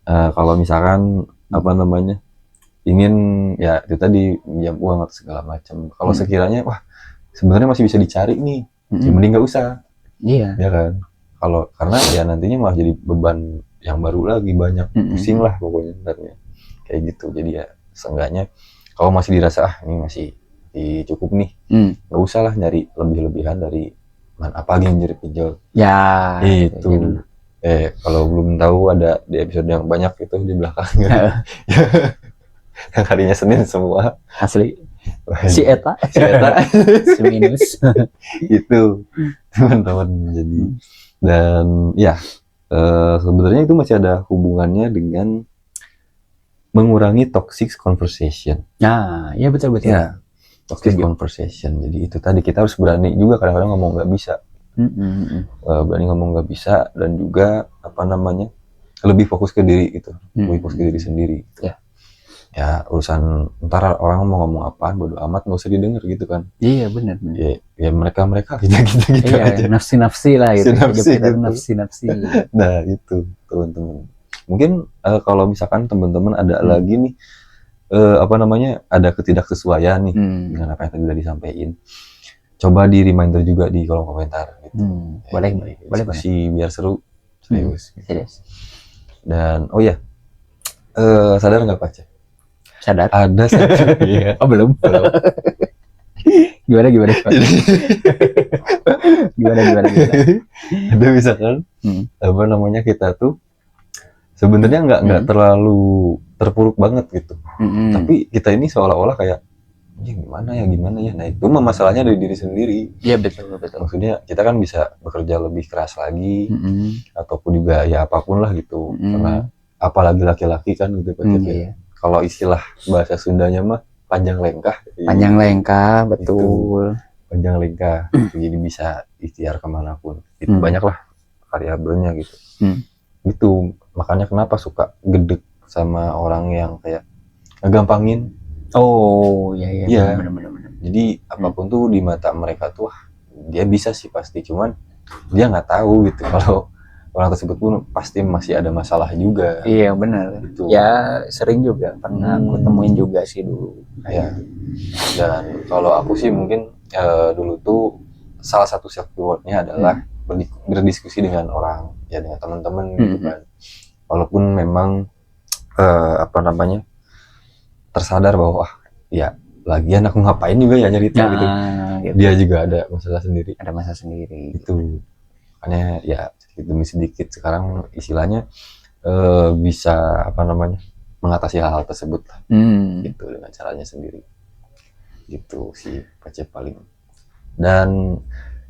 Kalau misalkan apa namanya ingin ya itu tadi pinjam uang atau segala macam. Kalau sekiranya wah sebenarnya masih bisa dicari nih, ya mending nggak usah. Iya. Ya kan. Kalau karena ya nantinya malah jadi beban yang baru lagi, banyak pusing lah pokoknya sebenarnya kayak gitu. Jadi ya seenggaknya kalau masih dirasa ini masih cukup nih, nggak usah lah nyari lebih-lebihan dari apa lagi yang jadi pinjol. Ya. Itu. Kalau belum tahu ada di episode yang banyak itu di belakang. Yang harinya Senin semua. Asli. Si Eta. Si minus. Itu teman-teman. Jadi dan ya sebenarnya itu masih ada hubungannya dengan mengurangi toxic conversation. Nah, ya betul. Ya, toxic conversation. Jadi itu tadi kita harus berani juga kadang-kadang ngomong nggak bisa. Berani ngomong nggak bisa dan juga apa namanya lebih fokus ke diri gitu, lebih fokus ke diri sendiri. Ya urusan ntar orang mau ngomong apaan bodo amat, nggak usah didengar gitu kan. Iya benar. Ya mereka gitu iya, aja. Nafsi lah gitu. Nafsi. Nah itu teman-teman. Mungkin kalau misalkan teman-teman ada lagi nih apa namanya ada ketidaksesuaian nih dengan apa yang tadi udah disampaikan. Coba di reminder juga di kolom komentar gitu. Boleh diskusi biar seru. Serius. Dan sadar nggak Pak? Sadar. Ada satu. Iya. Oh belum. Gimana? Gimana? Ada misalkan apa namanya kita tuh sebenarnya nggak terlalu terpuruk banget gitu. Tapi kita ini seolah-olah kayak gimana ya. Nah itu mah masalahnya dari diri sendiri. Iya betul. Maksudnya kita kan bisa bekerja lebih keras lagi, ataupun juga ya apapun lah gitu. Karena apalagi laki-laki kan gitu Pak. Kalau istilah bahasa Sundanya mah panjang lengkah. Panjang lengkah, betul. Itu, panjang lengkah. Jadi bisa ikhtiar kemanapun. Itu banyak lah variabelnya gitu. Itu makanya kenapa suka gedek sama orang yang kayak ngegampangin. Oh iya. Benar. Jadi apapun tuh di mata mereka tuh dia bisa sih pasti, cuman dia nggak tahu gitu kalau orang tersebut pun pasti masih ada masalah juga. Iya benar. Gitu. Ya sering juga pernah aku temuin juga sih dulu. Ya. Dan kalau aku sih mungkin dulu tuh salah satu self rewardnya adalah berdiskusi dengan orang ya, dengan teman-teman gitu kan. Walaupun memang apa namanya tersadar bahwa ya lagian aku ngapain juga ya nyerita gitu. Dia juga ada masalah sendiri. Itu makanya ya sedikit demi sedikit sekarang istilahnya bisa apa namanya mengatasi hal-hal tersebut lah. Gitu dengan caranya sendiri. Gitu sih Pacep paling. Dan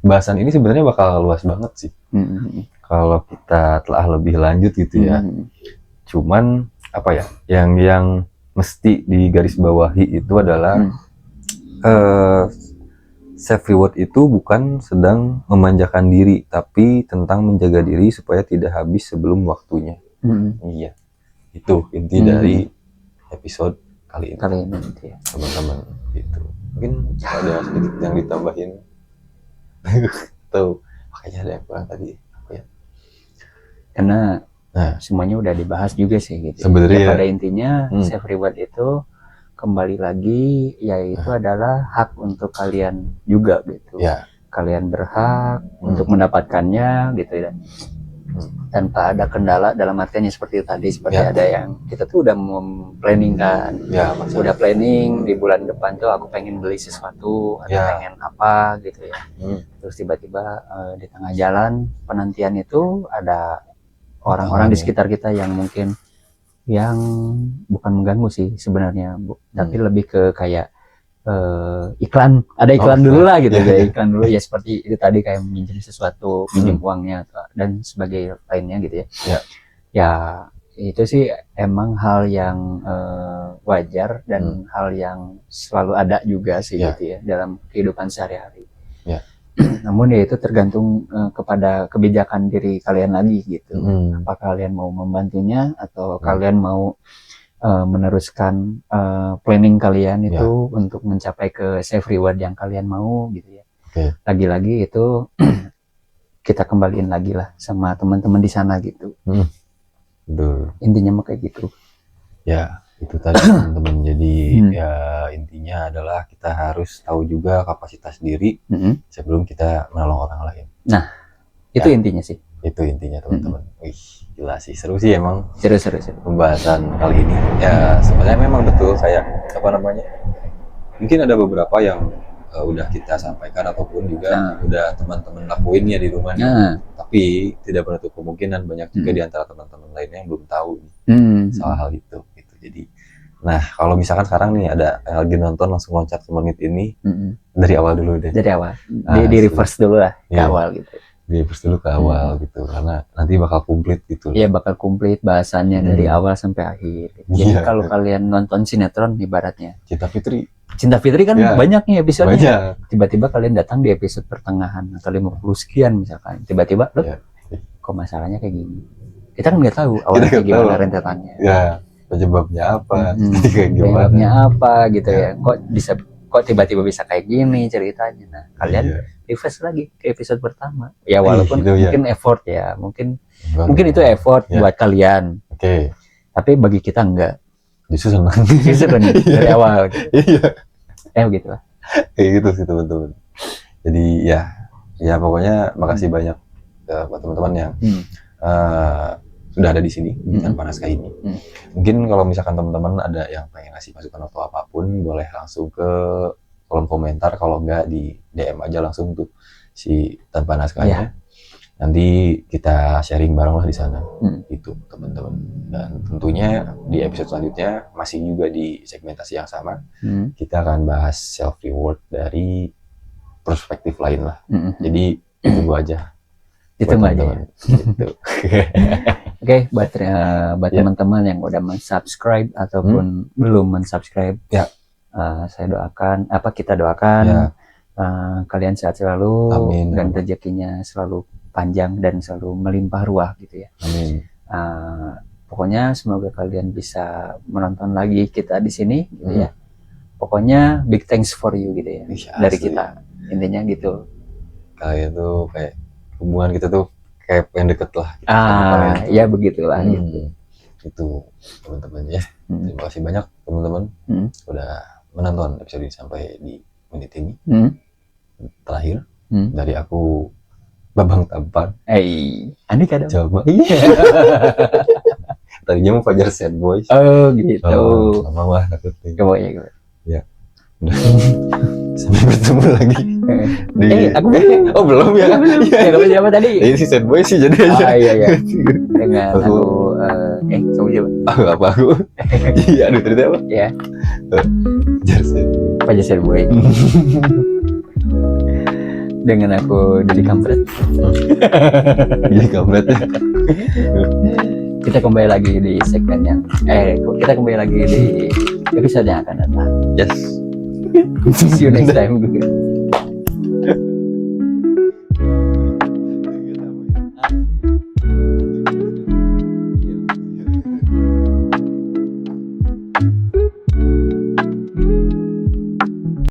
bahasan ini sebenarnya bakal luas banget sih. Kalau kita telah lebih lanjut gitu ya. Cuman apa ya yang mesti digarisbawahi itu adalah self reward itu bukan sedang memanjakan diri, tapi tentang menjaga diri supaya tidak habis sebelum waktunya. Iya, itu inti dari episode kali ini ya. Teman-teman gitu. Mungkin ada sedikit yang ditambahin. Tuh makanya ada yang kurang tadi ya. Karena semuanya udah dibahas juga sih gitu. Sebenarnya pada intinya self reward itu kembali lagi yaitu adalah hak untuk kalian juga gitu. Kalian berhak untuk mendapatkannya gitu ya. tanpa ada kendala, dalam artinya seperti itu tadi, seperti Ya. ada yang kita tuh udah memplanning kan, Ya, maksudnya. udah planning di bulan depan tuh aku pengen beli sesuatu atau Ya. pengen apa gitu ya. Hmm. Terus tiba-tiba di tengah jalan penantian itu ada orang-orang di sekitar kita yang mungkin yang bukan mengganggu sih sebenarnya, tapi lebih ke kayak iklan, ada iklan dulu lah gitu ya, iklan dulu ya, seperti itu tadi kayak minjem sesuatu, minjem uangnya dan sebagai lainnya gitu ya. Ya itu sih emang hal yang wajar dan hal yang selalu ada juga sih gitu ya dalam kehidupan sehari-hari. Namun ya itu tergantung kepada kebijakan diri kalian lagi gitu. Apakah kalian mau membantunya atau kalian mau meneruskan planning kalian itu untuk mencapai ke safe reward yang kalian mau gitu ya. Lagi-lagi itu kita kembaliin lagi lah sama teman-teman di sana gitu. Intinya mah kayak gitu. Ya, itu tadi teman-teman. Jadi ya intinya adalah kita harus tahu juga kapasitas diri sebelum kita menolong orang lain. Nah, itu intinya sih. Itu intinya teman-teman. Wih, gila sih, seru sih emang. Seru. Pembahasan kali ini. Ya, sebenarnya memang betul kayak apa namanya? Mungkin ada beberapa yang udah kita sampaikan ataupun juga udah teman-teman lakuin ya di rumah nih. Tapi tidak menutup kemungkinan banyak juga di antara teman-teman lainnya yang belum tahu soal hal itu gitu. Jadi nah, kalau misalkan sekarang nih ada yang lagi nonton langsung loncat ke menit ini, dari awal dulu deh. Dari awal. Di reverse dulu lah ke awal gitu. Di reverse dulu ke awal gitu, karena nanti bakal komplit gitu. Iya, bakal komplit bahasannya dari awal sampai akhir. Jadi kalau kalian nonton sinetron ibaratnya Cinta Fitri kan banyak nih episodenya. Tiba-tiba kalian datang di episode pertengahan atau 50 sekian misalkan. Tiba-tiba kok masalahnya kayak gini. Kita kan nggak tahu awalnya kayak gimana rentetannya. Ya, penyebabnya apa? Penyebabnya apa gitu ya. Kok tiba-tiba bisa kayak gini ceritanya. Nah, kalian reverse lagi ke episode pertama. Ya walaupun mungkin effort ya, mungkin itu effort buat kalian. Tapi bagi kita enggak. Justru senang. Dari awal. Gitu. Begitu lah. Kayak gitu sih teman-teman. Jadi ya pokoknya makasih banyak buat teman-teman yang sudah ada di sini di Tanpa Naskah ini. Mungkin kalau misalkan teman-teman ada yang pengen ngasih masukan atau apapun, boleh langsung ke kolom komentar, kalau enggak di DM aja langsung tuh si Tanpa Naskahnya. Nanti kita sharing bareng lah di sana. Itu teman-teman. Dan tentunya di episode selanjutnya masih juga di segmentasi yang sama. Kita akan bahas self reward dari perspektif lain lah. Jadi tunggu aja. Ditunggu aja. Gitu. Oke, buat teman-teman yang udah men-subscribe ataupun belum men-subscribe, kita doakan kalian sehat selalu. Amin. Dan rezekinya selalu panjang dan selalu melimpah ruah gitu ya. Amin. Pokoknya semoga kalian bisa menonton lagi kita di sini gitu ya. Pokoknya big thanks for you gitu ya. Dari kita. Intinya gitu. Kayak tuh kayak hubungan kita tuh kayak pengen deket lah gitu. Ya begitulah gitu. Itu teman-teman ya. Terima kasih banyak teman-teman udah menonton episode ini sampai di menit ini. Terakhir dari aku Babang Tampan. Andi kadang coba. Tadinya mau Fajar Sad Boys. Oh gitu. Lama lah nakutin. Coba ya. Ya. Sampai bertemu lagi. Aku belum. Oh belum ya? Kamu siapa tadi? Ini si Sad Boys sih jadi aja. Iya. Dengan aku kamu siapa? Apa aku? Iya, aduh tadi apa? Ya. Fajar Sad Boy. Dengan aku Dedi Kampret. Jadi kampret ya. Kita kembali lagi di segmen yang kita kembali lagi di episode yang akan datang. Yes. See you next time.